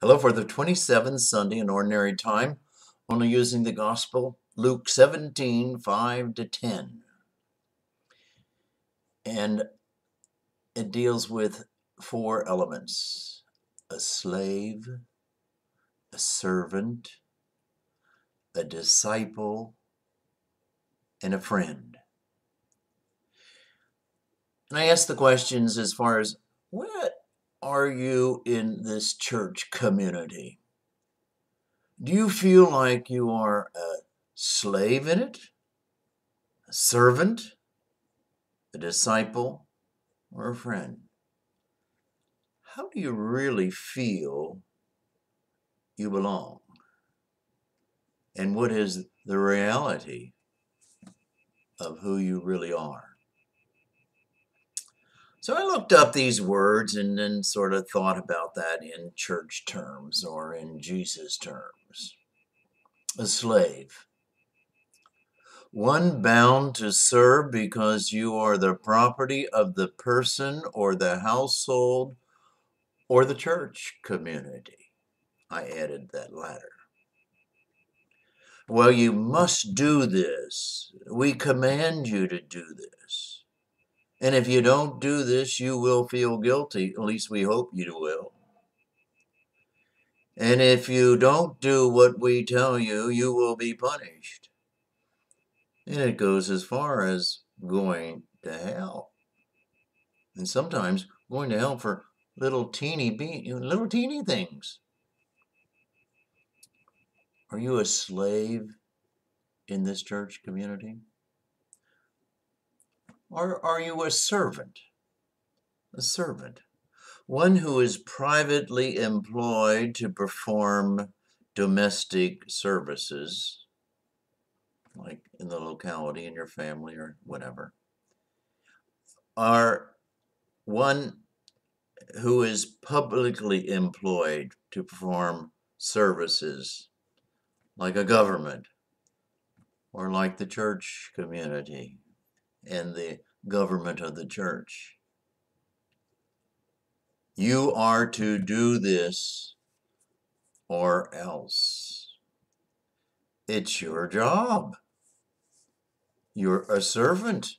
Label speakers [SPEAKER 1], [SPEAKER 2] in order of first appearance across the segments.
[SPEAKER 1] Hello for the 27th Sunday in Ordinary Time, only using the Gospel, Luke 17, 5 to 10. And it deals with four elements: a slave, a servant, a disciple, and a friend. And I ask the questions as far as, what are you in this church community? Do you feel like you are a slave in it, a servant, a disciple, or a friend? How do you really feel you belong? And what is the reality of who you really are? So I looked up these words and then sort of thought about that in church terms or in Jesus terms. A slave. One bound to serve because you are the property of the person or the household or the church community. I added that latter. Well, you must do this. We command you to do this. And if you don't do this, you will feel guilty. At least we hope you will. And if you don't do what we tell you, you will be punished. And it goes as far as going to hell. And sometimes going to hell for little teeny things. Are you a slave in this church community? Or are you a servant? A servant. One who is privately employed to perform domestic services, like in the locality, in your family, or whatever. Or one who is publicly employed to perform services, like a government, or like the church community and the government of the church. You are to do this or else. It's your job. You're a servant,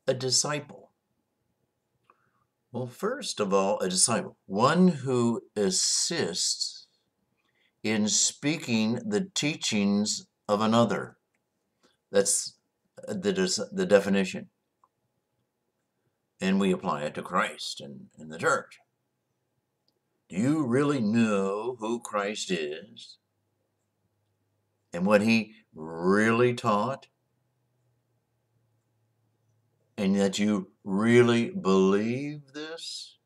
[SPEAKER 1] a disciple. Well, first of all, a disciple, one who assists in speaking the teachings of another. That's the definition. And we apply it to Christ and the church. Do you really know who Christ is and what he really taught? And that you really believe this?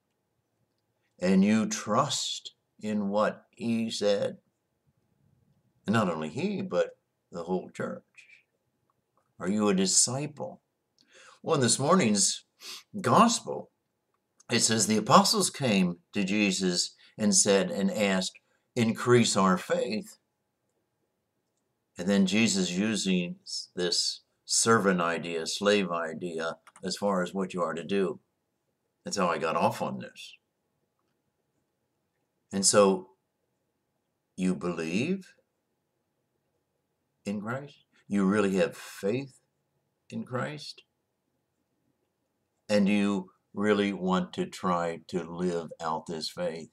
[SPEAKER 1] And you trust in what he said? And not only he, but the whole church. Are you a disciple? Well, in this morning's gospel, it says the apostles came to Jesus and said and asked, increase our faith. And then Jesus using this servant idea, slave idea, as far as what you are to do. That's how I got off on this. And so, you believe in Christ? You really have faith in Christ? And you really want to try to live out this faith?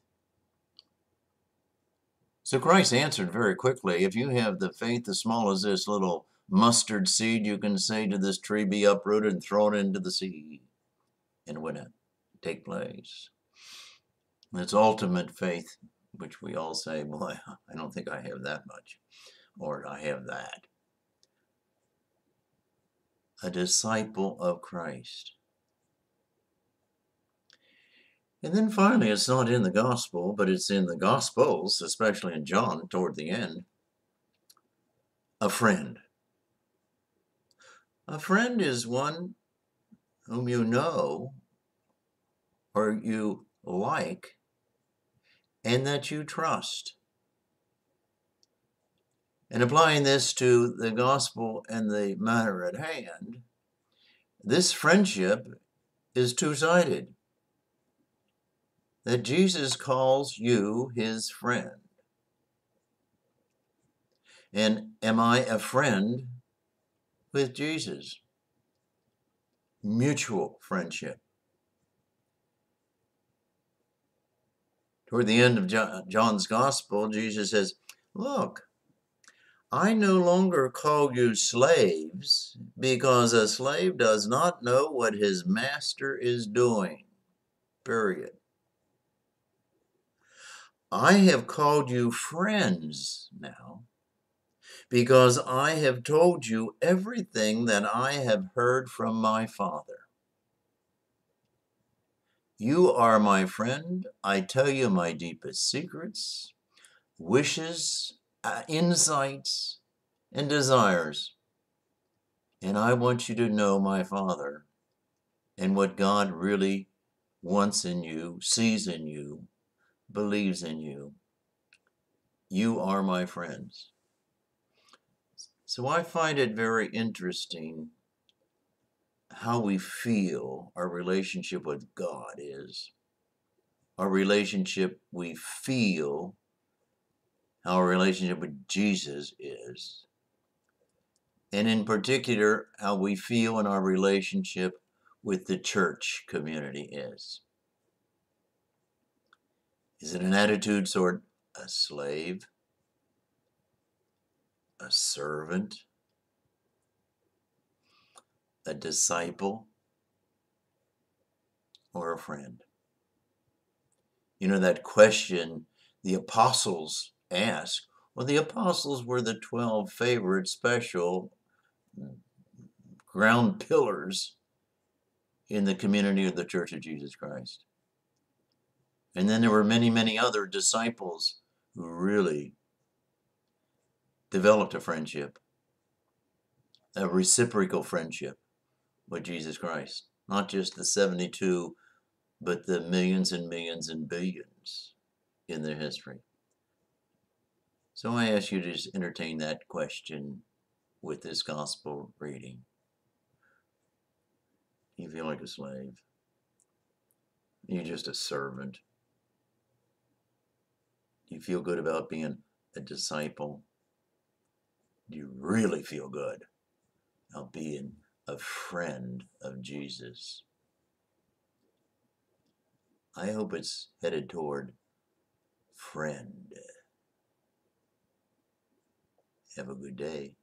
[SPEAKER 1] So Christ answered very quickly, if you have the faith as small as this little mustard seed, you can say to this tree, be uprooted and thrown into the sea. And when it take place. It's ultimate faith, which we all say, boy, I don't think I have that much, or I have that. A disciple of Christ. And then finally, it's not in the gospel, but it's in the gospels, especially in John toward the end, a friend. A friend is one whom you know or you like and that you trust. And applying this to the gospel and the matter at hand, this friendship is two-sided. that Jesus calls you his friend. And am I a friend with Jesus? Mutual friendship. Toward the end of John's gospel, Jesus says, look, I no longer call you slaves, because a slave does not know what his master is doing. Period. I have called you friends now, because I have told you everything that I have heard from my Father. You are my friend. I tell you my deepest secrets, wishes, insights, and desires. And I want you to know my Father and what God really wants in you, sees in you, believes in you. You are my friends. So I find it very interesting how we feel our relationship with God is. Our relationship we feel, how our relationship with Jesus is. And in particular, how we feel in our relationship with the church community is. Is it an attitude toward a slave, a servant, a disciple, or a friend? You know, that question the apostles asked. Well, the apostles were the 12 favorite special ground pillars in the community of the Church of Jesus Christ. And then there were many, many other disciples who really developed a friendship, a reciprocal friendship with Jesus Christ. Not just the 72, but the millions and millions and billions in their history. So I ask you to just entertain that question with this gospel reading. You feel like a slave. You're just a servant. You feel good about being a disciple. You really feel good about being a friend of Jesus. I hope it's headed toward friend. Have a good day.